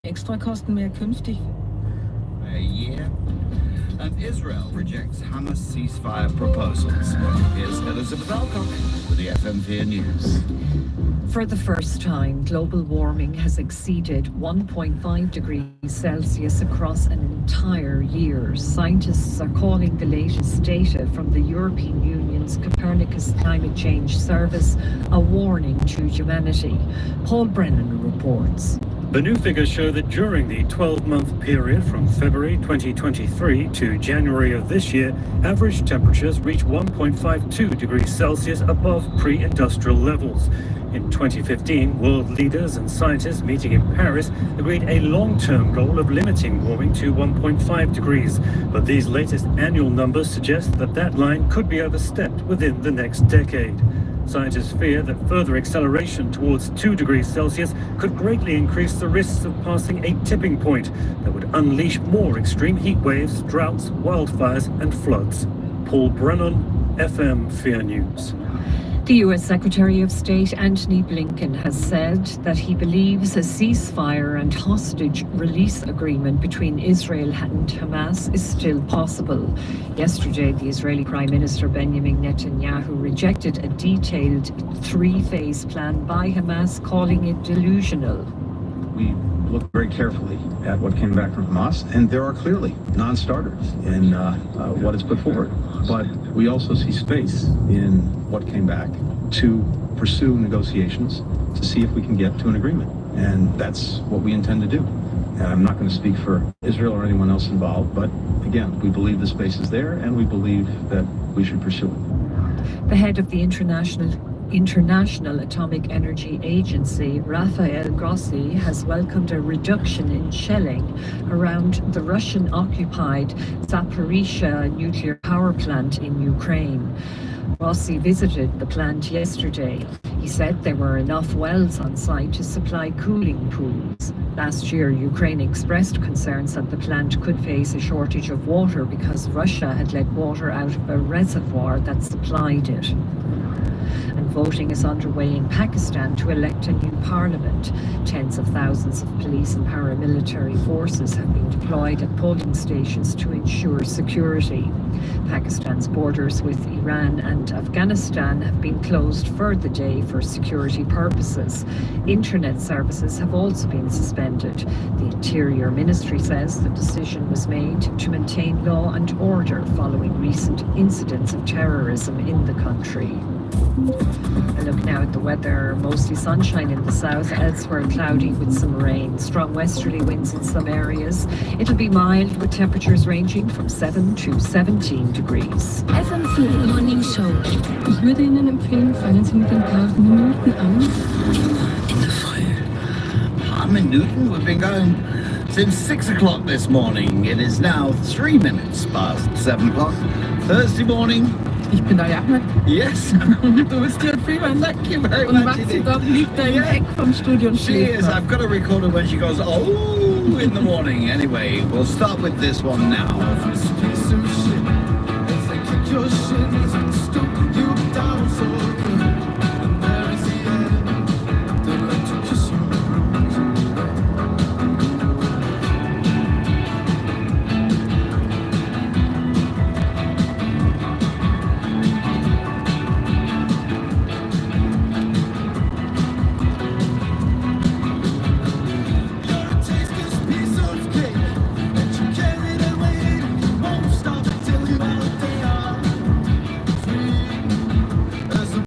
Extrakosten mehr künftig. A year. And Israel rejects Hamas ceasefire proposals. Here's Elizabeth Alcock with the FM4 News. For the first time, global warming has exceeded 1.5 degrees Celsius across an entire year. Scientists are calling the latest data from the European Union's Copernicus Climate Change Service a warning to humanity. Paul Brennan reports. The new figures show that during the 12-month period from February 2023 to January of this year, average temperatures reached 1.52 degrees Celsius above pre-industrial levels. In 2015, world leaders and scientists meeting in Paris agreed a long-term goal of limiting warming to 1.5 degrees. But these latest annual numbers suggest that that line could be overstepped within the next decade. Scientists fear that further acceleration towards 2 degrees Celsius could greatly increase the risks of passing a tipping point that would unleash more extreme heat waves, droughts, wildfires and floods. Paul Brennan, FM4 News. The US Secretary of State Antony Blinken has said that he believes a ceasefire and hostage release agreement between Israel and Hamas is still possible. Yesterday, the Israeli Prime Minister Benjamin Netanyahu rejected a detailed three-phase plan by Hamas, calling it delusional. We look very carefully at what came back from Hamas, and there are clearly non-starters in what is put forward. But we also see space in what came back to pursue negotiations to see if we can get to an agreement. And that's what we intend to do. And I'm not going to speak for Israel or anyone else involved, but again, we believe the space is there and we believe that we should pursue it. The head of the International Atomic Energy Agency, Rafael Grossi, has welcomed a reduction in shelling around the Russian-occupied Zaporizhzhia nuclear power plant in Ukraine. Grossi visited the plant yesterday. He said there were enough wells on site to supply cooling pools. Last year, Ukraine expressed concerns that the plant could face a shortage of water because Russia had let water out of a reservoir that supplied it. And voting is underway in Pakistan to elect a new parliament. Tens of thousands of police and paramilitary forces have been deployed at polling stations to ensure security. Pakistan's borders with Iran and Afghanistan have been closed for the day for security purposes. Internet services have also been suspended. The Interior Ministry says the decision was made to maintain law and order following recent incidents of terrorism in the country. A look now at the weather. Mostly sunshine in the south, elsewhere cloudy with some rain. Strong westerly winds in some areas. It'll be mild with temperatures ranging from 7 to 17 degrees. FM4 Morning Show. Ich würde Ihnen empfehlen, fangen Sie mit ein paar Minuten an. In the fire. Paar Minuten? We've been going since 6 o'clock this morning. It is now 3 minutes past 7 o'clock. Thursday morning. Ich bin Ahmed. Yes. Du bist hier Freeman. Thank you very Und much. Maxi dort liegt da im Eck vom Studio und She schläft is. noch. I've got to record her when she goes, oh, in the morning. Anyway, we'll start with this one now. Piece of shit. It's like your shit isn't stupid.